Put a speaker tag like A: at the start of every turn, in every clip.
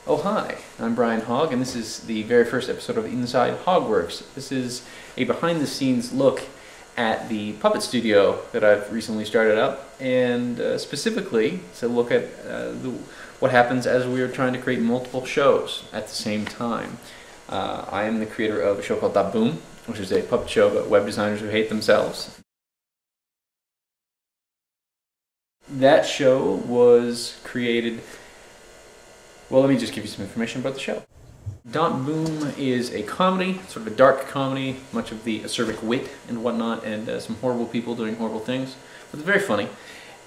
A: Oh hi, I'm Brian Hogg, and this is the very first episode of Inside Hog Works. This is a behind-the-scenes look at the puppet studio that I've recently started up, and specifically to look at what happens as we are trying to create multiple shows at the same time. I am the creator of a show called dotBoom, which is a puppet show about web designers who hate themselves. That show was created. Well, let me just give you some information about the show. dotBoom is a comedy, sort of a dark comedy, much of the acerbic wit and whatnot, and some horrible people doing horrible things. But it's very funny.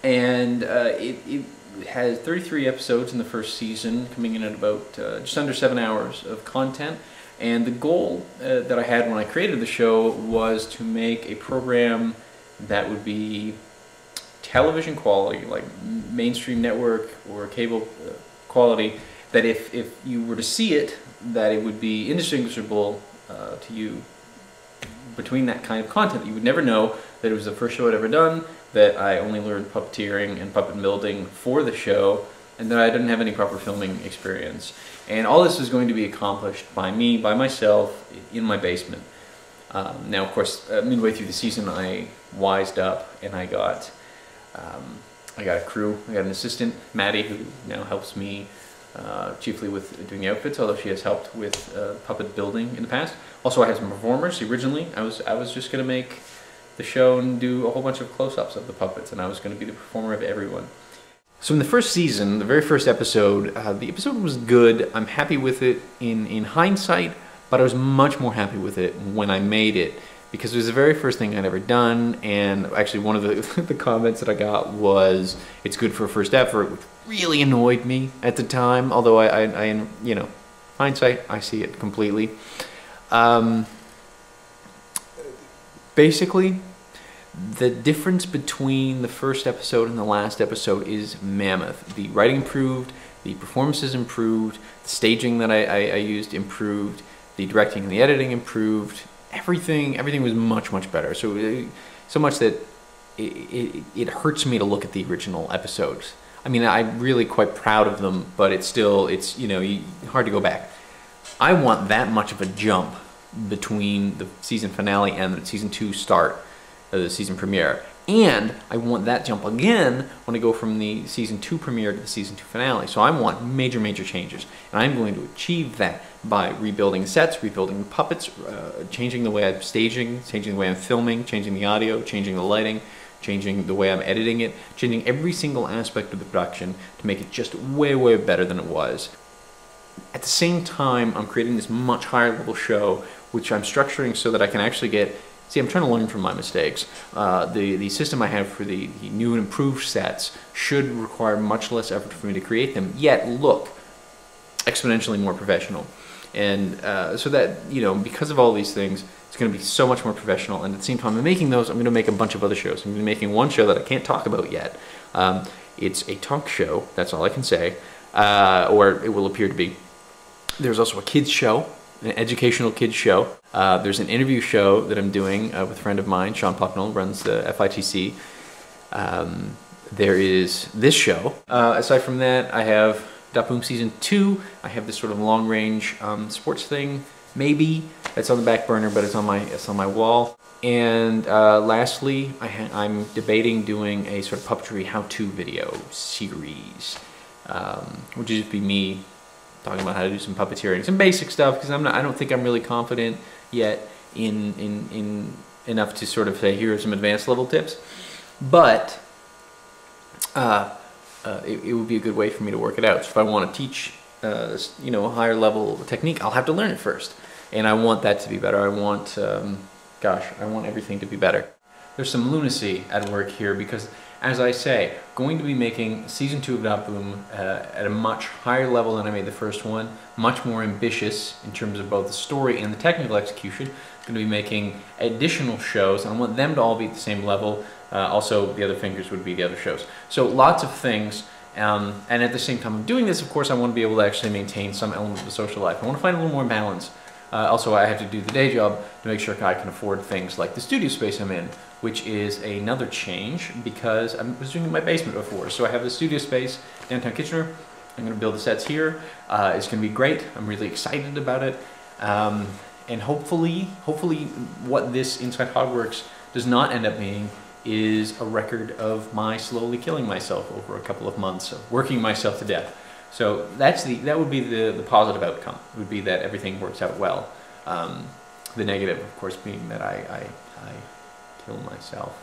A: And it has 33 episodes in the first season, coming in at about just under 7 hours of content. And the goal that I had when I created the show was to make a program that would be television quality, like mainstream network or cable quality, that if you were to see it, that it would be indistinguishable to you between that kind of content. You would never know that it was the first show I'd ever done, that I only learned puppeteering and puppet building for the show, and that I didn't have any proper filming experience. And all this is going to be accomplished by me, by myself, in my basement. Now, of course, midway through the season, I wised up and I got a crew. I got an assistant, Maddie, who now helps me chiefly with doing the outfits, although she has helped with puppet building in the past. Also, I had some performers. Originally, I was just going to make the show and do a whole bunch of close-ups of the puppets, and I was going to be the performer of everyone. So in the first season, the very first episode, the episode was good. I'm happy with it in hindsight, but I was much more happy with it when I made it, because it was the very first thing I'd ever done. And actually one of the comments that I got was, it's good for a first effort, which really annoyed me at the time, although I you know, hindsight, I see it completely. Basically, the difference between the first episode and the last episode is mammoth. The writing improved, the performances improved, the staging that I used improved, the directing and the editing improved. Everything was much better. So much that it hurts me to look at the original episodes. I mean, I'm really quite proud of them, but it's you know, hard to go back. I want that much of a jump between the season finale and the season 2 start, the season premiere. And I want that jump again when I go from the season 2 premiere to the season 2 finale. So I want major changes. And I'm going to achieve that by rebuilding sets, rebuilding the puppets, changing the way I'm staging, changing the way I'm filming, changing the audio, changing the lighting, changing the way I'm editing it, changing every single aspect of the production to make it just way better than it was. At the same time, I'm creating this much higher level show, which I'm structuring so that I can actually get. See, I'm trying to learn from my mistakes. The system I have for the new and improved sets should require much less effort for me to create them, yet look exponentially more professional. And so that, you know, because of all these things, it's going to be so much more professional. And at the same time I'm making those, I'm going to make a bunch of other shows. I'm going to be making one show that I can't talk about yet. It's a talk show, that's all I can say, or it will appear to be. There's also a kids show, an educational kids show. There's an interview show that I'm doing with a friend of mine, Sean Pucknell, runs the FITC. There is this show. Aside from that, I have dotBoom Season 2. I have this sort of long-range sports thing, maybe. That's on the back burner, but it's on my wall. And lastly, I'm debating doing a sort of puppetry how-to video series, which would just be me talking about how to do some puppeteering, some basic stuff, because I don't think I'm really confident yet in enough to sort of say, here are some advanced level tips. But it would be a good way for me to work it out. So if I want to teach you know, a higher level technique, I'll have to learn it first. And I want that to be better. I want, gosh, I want everything to be better. There's some lunacy at work here because, as I say, going to be making season 2 of dotBoom at a much higher level than I made the first one, much more ambitious in terms of both the story and the technical execution. Going to be making additional shows, and I want them to all be at the same level. Also, the other fingers would be the other shows. So lots of things, and at the same time of doing this, of course, I want to be able to actually maintain some element of the social life. I want to find a little more balance. Also, I have to do the day job to make sure I can afford things like the studio space I'm in, which is another change because I was doing it in my basement before. So I have the studio space, downtown Kitchener, I'm going to build the sets here. It's going to be great. I'm really excited about it. And hopefully what this Inside Hogworks does not end up being is a record of my slowly killing myself over a couple of months of working myself to death. So that would be the positive outcome. It would be that everything works out well. The negative, of course, being that I kill myself.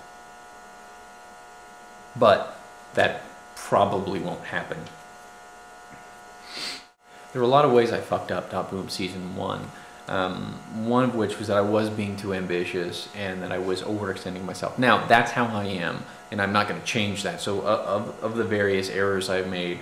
A: But that probably won't happen. There were a lot of ways I fucked up dotBoom Season 1. One of which was that I was being too ambitious and that I was overextending myself. Now, that's how I am, and I'm not going to change that. So of the various errors I've made,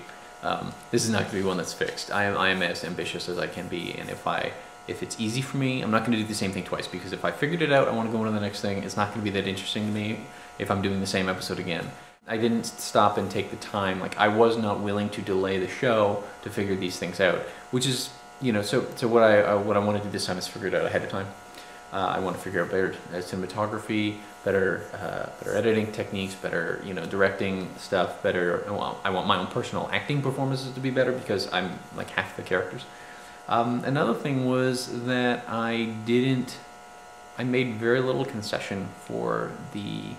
A: this is not going to be one that's fixed. I am as ambitious as I can be, and if it's easy for me, I'm not going to do the same thing twice, because if I figured it out, I want to go on to the next thing. It's not going to be that interesting to me if I'm doing the same episode again. I didn't stop and take the time. Like, I was not willing to delay the show to figure these things out, which is, you know, so what I want to do this time is figure it out ahead of time. I want to figure out better cinematography, better editing techniques, better, you know, directing stuff, better. Well, I want my own personal acting performances to be better, because I'm like half the characters. Another thing was that I made very little concession for the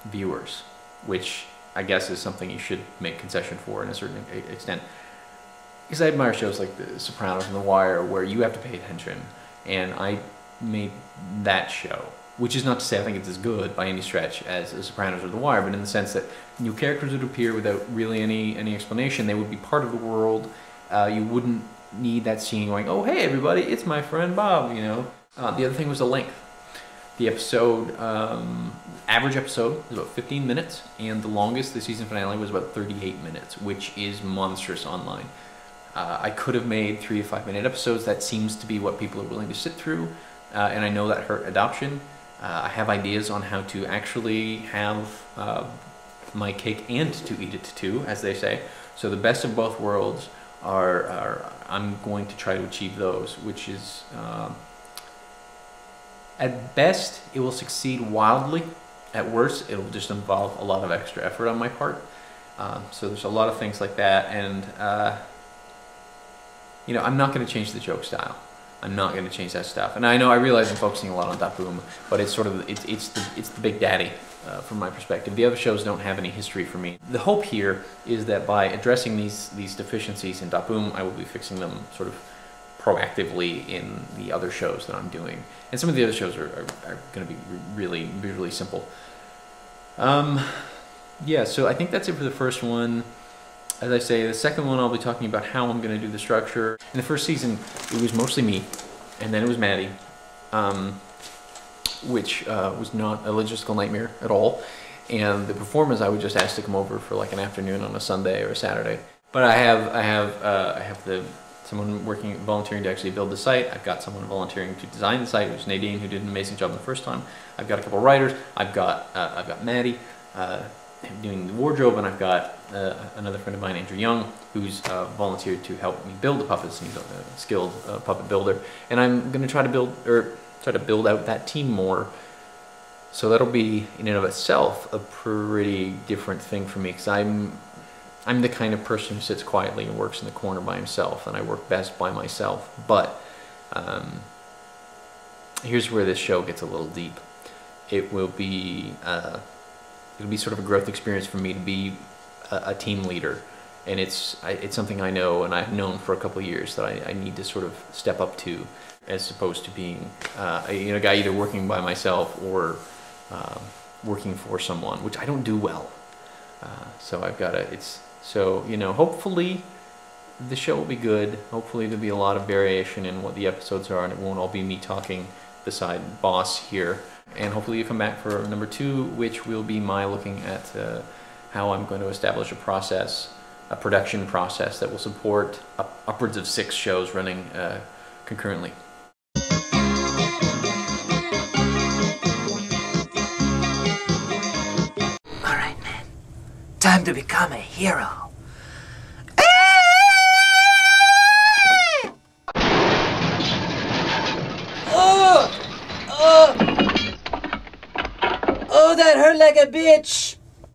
A: viewers, which I guess is something you should make concession for in a certain extent. Because I admire shows like The Sopranos and The Wire, where you have to pay attention, and I made that show, which is not to say I think it's as good by any stretch as The Sopranos or The Wire, but in the sense that new characters would appear without really any explanation. They would be part of the world. You wouldn't need that scene going, "Oh, hey everybody, it's my friend Bob," you know. The other thing was the length. The episode, average episode was about 15 minutes, and the longest, the season finale, was about 38 minutes, which is monstrous online. I could have made 3 to 5 minute episodes. That seems to be what people are willing to sit through, and I know that hurt adoption. I have ideas on how to actually have my cake and to eat it too, as they say. So the best of both worlds are I'm going to try to achieve those, which is, at best, it will succeed wildly. At worst, it will just involve a lot of extra effort on my part. So there's a lot of things like that, and you know, I'm not going to change the joke style. I'm not going to change that stuff. And I know, I realize I'm focusing a lot on dotBoom, but it's sort of it's the big daddy from my perspective. The other shows don't have any history for me. The hope here is that by addressing these deficiencies in dotBoom, I will be fixing them sort of proactively in the other shows that I'm doing. And some of the other shows are going to be really simple. Yeah, so I think that's it for the first one. As I say, the second one I'll be talking about how I'm going to do the structure. In the first season, it was mostly me, and then it was Maddie, which was not a logistical nightmare at all. And the performers, I would just ask to come over for like an afternoon on a Sunday or a Saturday. But I have someone volunteering to actually build the site. I've got someone volunteering to design the site, which is Nadine, who did an amazing job the first time. I've got a couple of writers. I've got Maddie doing the wardrobe, and I've got another friend of mine, Andrew Young, who's volunteered to help me build the puppets. He's a skilled puppet builder, and I'm going to try to build out that team more. So that'll be in and of itself a pretty different thing for me, because I'm the kind of person who sits quietly and works in the corner by himself, and I work best by myself. But here's where this show gets a little deep. It'll be sort of a growth experience for me to be a team leader, and it's something I know, and I've known for a couple of years, that I need to sort of step up to, as opposed to being a guy either working by myself or working for someone, which I don't do well. So I've got to. So you know, hopefully the show will be good. Hopefully there'll be a lot of variation in what the episodes are, and it won't all be me talking beside boss here. And hopefully you come back for number 2, which will be my looking at how I'm going to establish a production process that will support upwards of 6 shows running concurrently.
B: All right, man. Time to become a hero. Oh, that hurt like a bitch.